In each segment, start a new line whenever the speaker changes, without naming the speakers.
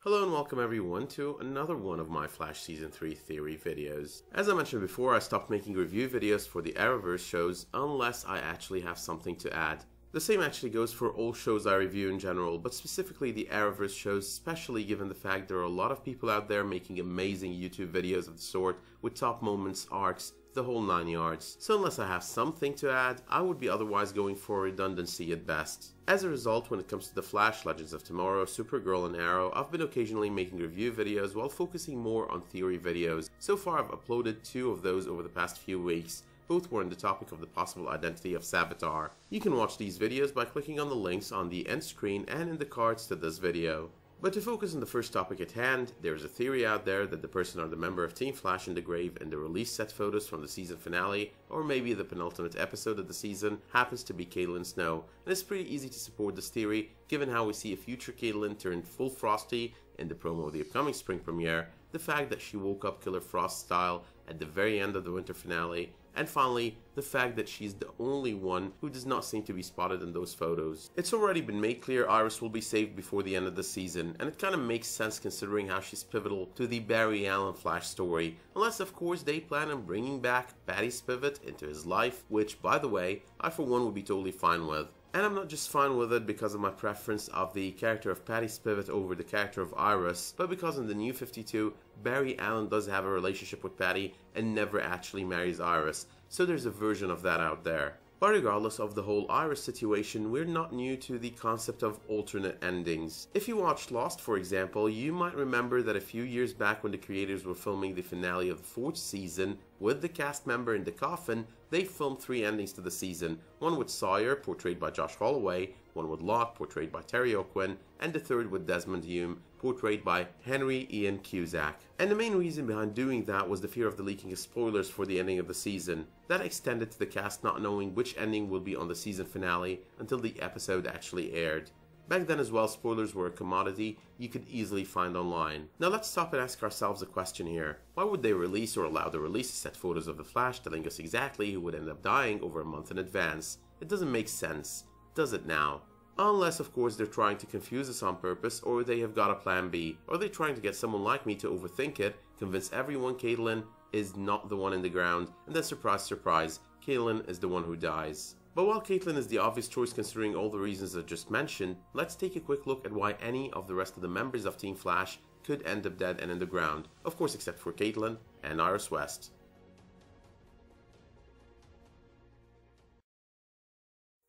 Hello and welcome everyone to another one of my Flash Season 3 theory videos. As I mentioned before, I stopped making review videos for the Arrowverse shows unless I actually have something to add. The same actually goes for all shows I review in general, but specifically the Arrowverse shows, especially given the fact there are a lot of people out there making amazing YouTube videos of the sort with top moments, arcs, the whole 9 yards. So unless I have something to add, I would be otherwise going for redundancy at best. As a result, when it comes to The Flash, Legends of Tomorrow, Supergirl and Arrow, I've been occasionally making review videos while focusing more on theory videos. So far I've uploaded 2 of those over the past few weeks. Both were on the topic of the possible identity of Savitar. You can watch these videos by clicking on the links on the end screen and in the cards to this video. But to focus on the first topic at hand, there is a theory out there that the person or the member of Team Flash in the grave in the release set photos from the season finale, or maybe the penultimate episode of the season, happens to be Caitlin Snow. And it's pretty easy to support this theory, given how we see a future Caitlin turn full frosty in the promo of the upcoming spring premiere, the fact that she woke up Killer Frost style at the very end of the winter finale, and finally, the fact that she's the only one who does not seem to be spotted in those photos. It's already been made clear Iris will be saved before the end of the season, and it kinda makes sense considering how she's pivotal to the Barry Allen Flash story, unless of course they plan on bringing back Patty Spivot into his life, which by the way, I for one would be totally fine with. And I'm not just fine with it because of my preference of the character of Patty Spivot over the character of Iris, but because in the New 52, Barry Allen does have a relationship with Patty and never actually marries Iris, so there's a version of that out there. But regardless of the whole Iris situation, we're not new to the concept of alternate endings. If you watched Lost, for example, you might remember that a few years back when the creators were filming the finale of the 4th season, with the cast member in the coffin, they filmed 3 endings to the season, one with Sawyer, portrayed by Josh Holloway, one with Locke, portrayed by Terry O'Quinn, and the third with Desmond Hume, portrayed by Henry Ian Cusack. And the main reason behind doing that was the fear of the leaking of spoilers for the ending of the season. That extended to the cast not knowing which ending will be on the season finale until the episode actually aired. Back then as well, spoilers were a commodity you could easily find online. Now let's stop and ask ourselves a question here. Why would they release or allow the release of set photos of the Flash telling us exactly who would end up dying over a month in advance? It doesn't make sense, does it now? Unless of course they're trying to confuse us on purpose, or they have got a plan B, or they're trying to get someone like me to overthink it, convince everyone Caitlin is not the one in the ground, and then surprise surprise, Caitlin is the one who dies. But while Caitlin is the obvious choice considering all the reasons I just mentioned, let's take a quick look at why any of the rest of the members of Team Flash could end up dead and in the ground, of course except for Caitlin and Iris West.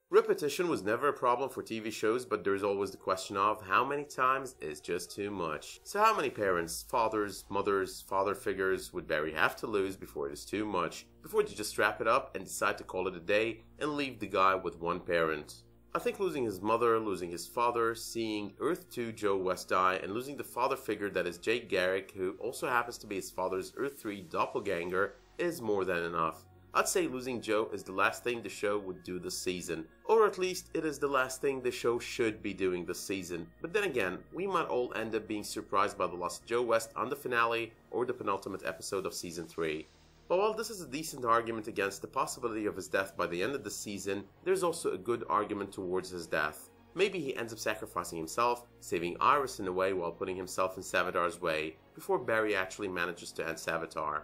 Repetition was never a problem for TV shows, but there's always the question of how many times is just too much. So how many parents, fathers, mothers, father figures would Barry have to lose before it is too much, before they just wrap it up and decide to call it a day and leave the guy with one parent? I think losing his mother, losing his father, seeing Earth 2 Joe West die, and losing the father figure that is Jake Garrick, who also happens to be his father's Earth 3 doppelganger, is more than enough. I'd say losing Joe is the last thing the show would do this season, or at least it is the last thing the show should be doing this season. But then again, we might all end up being surprised by the loss of Joe West on the finale or the penultimate episode of season 3. But while this is a decent argument against the possibility of his death by the end of the season, there's also a good argument towards his death. Maybe he ends up sacrificing himself, saving Iris in a way while putting himself in Savitar's way, before Barry actually manages to end Savitar.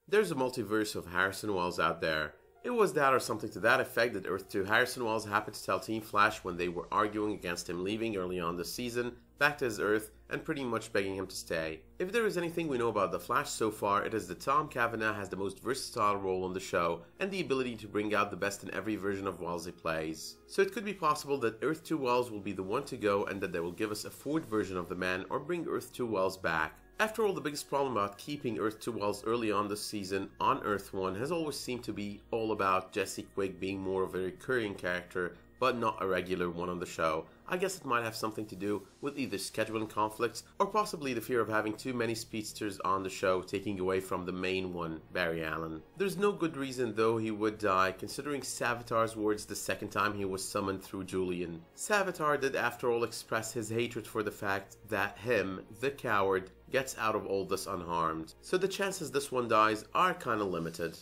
There's a multiverse of Harrison Wells out there. It was that or something to that effect that Earth 2 Harrison Wells happened to tell Team Flash when they were arguing against him leaving early on this season, back to his Earth, and pretty much begging him to stay. If there is anything we know about the Flash so far, it is that Tom Cavanagh has the most versatile role on the show, and the ability to bring out the best in every version of Wells he plays. So it could be possible that Earth 2 Wells will be the one to go and that they will give us a forward version of the man or bring Earth 2 Wells back. After all, the biggest problem about keeping Earth 2 Wells early on this season on Earth 1 has always seemed to be all about Jesse Quick being more of a recurring character, but not a regular one on the show. I guess it might have something to do with either scheduling conflicts or possibly the fear of having too many speedsters on the show taking away from the main one, Barry Allen. There's no good reason though he would die, considering Savitar's words the second time he was summoned through Julian. Savitar did after all express his hatred for the fact that him, the coward, gets out of all this unharmed. So the chances this one dies are kinda limited.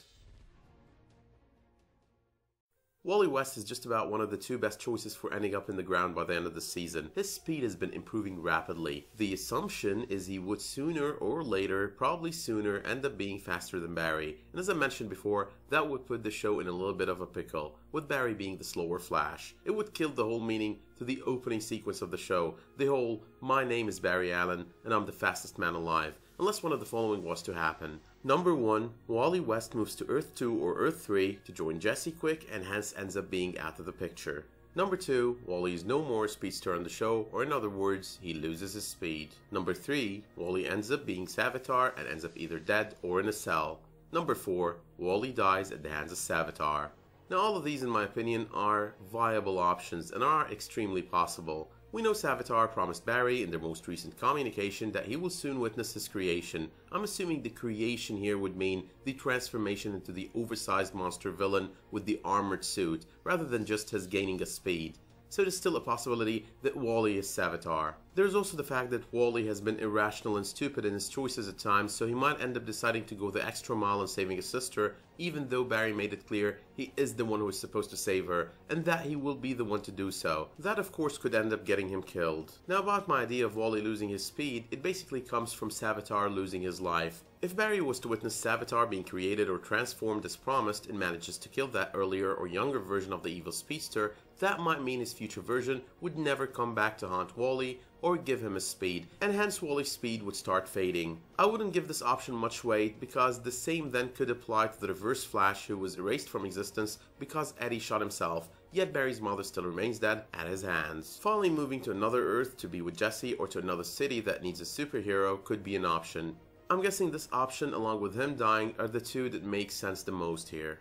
Wally West is just about one of the two best choices for ending up in the ground by the end of the season. His speed has been improving rapidly. The assumption is he would sooner or later, probably sooner, end up being faster than Barry. And as I mentioned before, that would put the show in a little bit of a pickle, with Barry being the slower Flash. It would kill the whole meaning to the opening sequence of the show, the whole "my name is Barry Allen and I'm the fastest man alive," unless one of the following was to happen. Number 1, Wally West moves to Earth 2 or Earth 3 to join Jesse quick and hence ends up being out of the picture. Number 2, Wally is no more a speedster on the show, or in other words, he loses his speed. Number 3, Wally ends up being Savitar and ends up either dead or in a cell. Number 4, Wally dies at the hands of Savitar. Now all of these in my opinion are viable options and are extremely possible. We know Savitar promised Barry in their most recent communication that he will soon witness his creation. I'm assuming the creation here would mean the transformation into the oversized monster villain with the armored suit, rather than just his gaining a speed. So there's still a possibility that Wally is Savitar. There's also the fact that Wally has been irrational and stupid in his choices at times, so he might end up deciding to go the extra mile in saving his sister, even though Barry made it clear he is the one who is supposed to save her, and that he will be the one to do so. That of course could end up getting him killed. Now about my idea of Wally losing his speed, it basically comes from Savitar losing his life. If Barry was to witness Savitar being created or transformed as promised and manages to kill that earlier or younger version of the evil speedster, that might mean his future version would never come back to haunt Wally or give him his speed, and hence Wally's speed would start fading. I wouldn't give this option much weight because the same then could apply to the Reverse Flash who was erased from existence because Eddie shot himself, yet Barry's mother still remains dead at his hands. Finally moving to another Earth to be with Jesse or to another city that needs a superhero could be an option. I'm guessing this option along with him dying are the two that make sense the most here.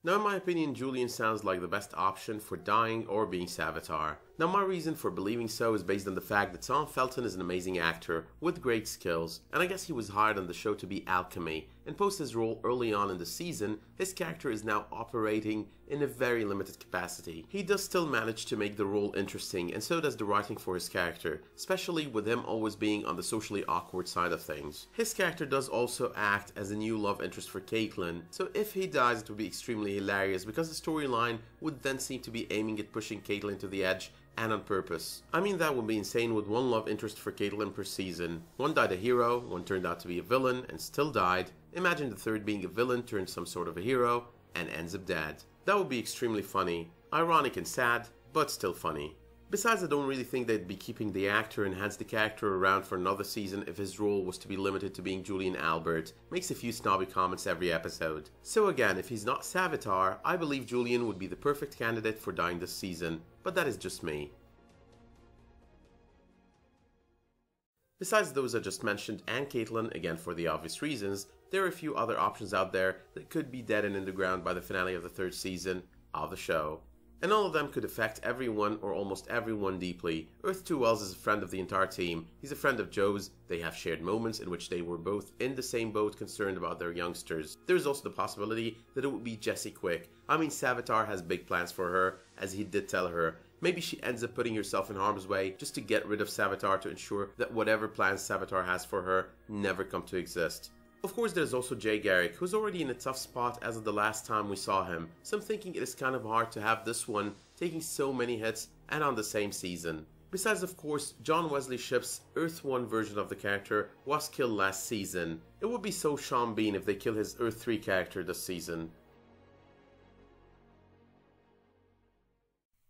Now in my opinion, Julian sounds like the best option for dying or being Savitar. Now my reason for believing so is based on the fact that Thawne Felton is an amazing actor with great skills, and I guess he was hired on the show to be Alchemy, and post his role early on in the season, his character is now operating in a very limited capacity. He does still manage to make the role interesting, and so does the writing for his character, especially with him always being on the socially awkward side of things. His character does also act as a new love interest for Caitlin, so if he dies it would be extremely hilarious because the storyline would then seem to be aiming at pushing Caitlin to the edge, and on purpose. I mean, that would be insane with one love interest for Caitlin per season. One died a hero, one turned out to be a villain and still died. Imagine the third being a villain turned some sort of a hero and ends up dead. That would be extremely funny. Ironic and sad, but still funny. Besides, I don't really think they'd be keeping the actor and hence the character around for another season if his role was to be limited to being Julian Albert. Makes a few snobby comments every episode. So again, if he's not Savitar, I believe Julian would be the perfect candidate for dying this season, but that is just me. Besides those I just mentioned and Caitlin, again for the obvious reasons, there are a few other options out there that could be dead and in the ground by the finale of the third season of the show. And all of them could affect everyone or almost everyone deeply. Earth 2 Wells is a friend of the entire team. He's a friend of Joe's. They have shared moments in which they were both in the same boat concerned about their youngsters. There's also the possibility that it would be Jessie Quick. I mean, Savitar has big plans for her, as he did tell her. Maybe she ends up putting herself in harm's way just to get rid of Savitar to ensure that whatever plans Savitar has for her never come to exist. Of course, there's also Jay Garrick, who's already in a tough spot as of the last time we saw him, so I'm thinking it is kind of hard to have this one taking so many hits and on the same season. Besides, of course, John Wesley Shipp's Earth 1 version of the character was killed last season. It would be so Sean Bean if they kill his Earth 3 character this season.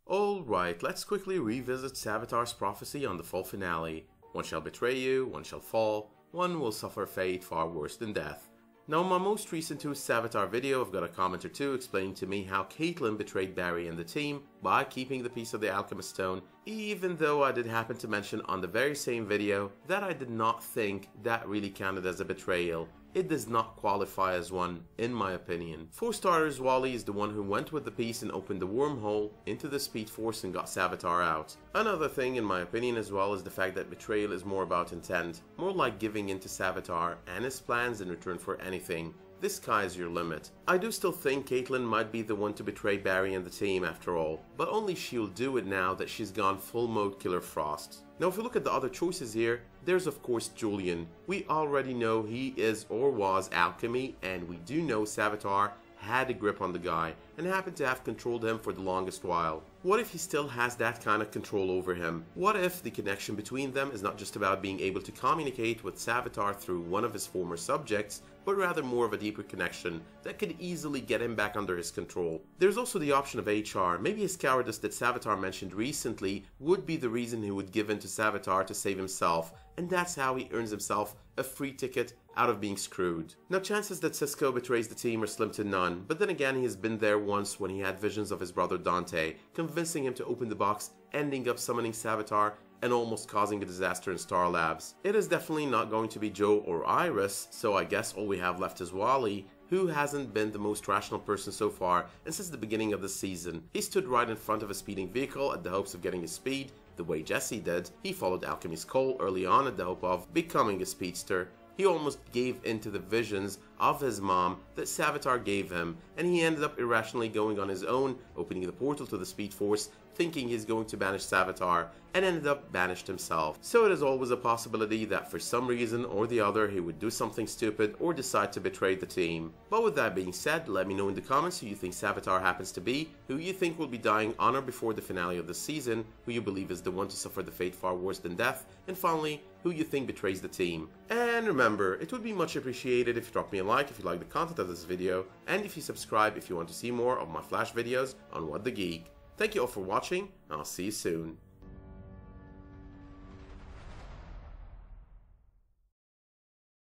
Alright, let's quickly revisit Savitar's prophecy on the fall finale. One shall betray you, one shall fall, one will suffer fate far worse than death. Now in my most recent Who's Savitar video, I've got a comment or two explaining to me how Caitlin betrayed Barry and the team by keeping the piece of the Alchemist stone, even though I did happen to mention on the very same video that I did not think that really counted as a betrayal. It does not qualify as one, in my opinion. For starters, Wally is the one who went with the piece and opened the wormhole into the Speed Force and got Savitar out. Another thing, in my opinion as well, is the fact that betrayal is more about intent, more like giving in to Savitar and his plans in return for anything. The sky is your limit. I do still think Caitlin might be the one to betray Barry and the team after all, but only she'll do it now that she's gone full mode Killer Frost. Now if we look at the other choices here, there's of course Julian. We already know he is or was Alchemy, and we do know Savitar had a grip on the guy and happened to have controlled him for the longest while? What if he still has that kind of control over him? What if the connection between them is not just about being able to communicate with Savitar through one of his former subjects, but rather more of a deeper connection that could easily get him back under his control? There's also the option of HR. Maybe his cowardice that Savitar mentioned recently would be the reason he would give in to Savitar to save himself, and that's how he earns himself a free ticket out of being screwed. Now, chances that Cisco betrays the team are slim to none, but then again, he has been there once when he had visions of his brother Dante, convincing him to open the box, ending up summoning Savitar and almost causing a disaster in Star Labs. It is definitely not going to be Joe or Iris, so I guess all we have left is Wally, who hasn't been the most rational person so far, and since the beginning of the season. He stood right in front of a speeding vehicle at the hopes of getting his speed, the way Jesse did. He followed Alchemy's call early on at the hope of becoming a speedster. He almost gave in to the visions of his mom that Savitar gave him, and he ended up irrationally going on his own, opening the portal to the Speed Force, thinking he's going to banish Savitar, and ended up banished himself. So it is always a possibility that for some reason or the other he would do something stupid or decide to betray the team. But with that being said, let me know in the comments who you think Savitar happens to be, who you think will be dying on or before the finale of the season, who you believe is the one to suffer the fate far worse than death, and finally, who you think betrays the team. And remember, it would be much appreciated if you drop me a like if you like the content of this video, and if you subscribe if you want to see more of my Flash videos on What the Geek. Thank you all for watching, and I'll see you soon.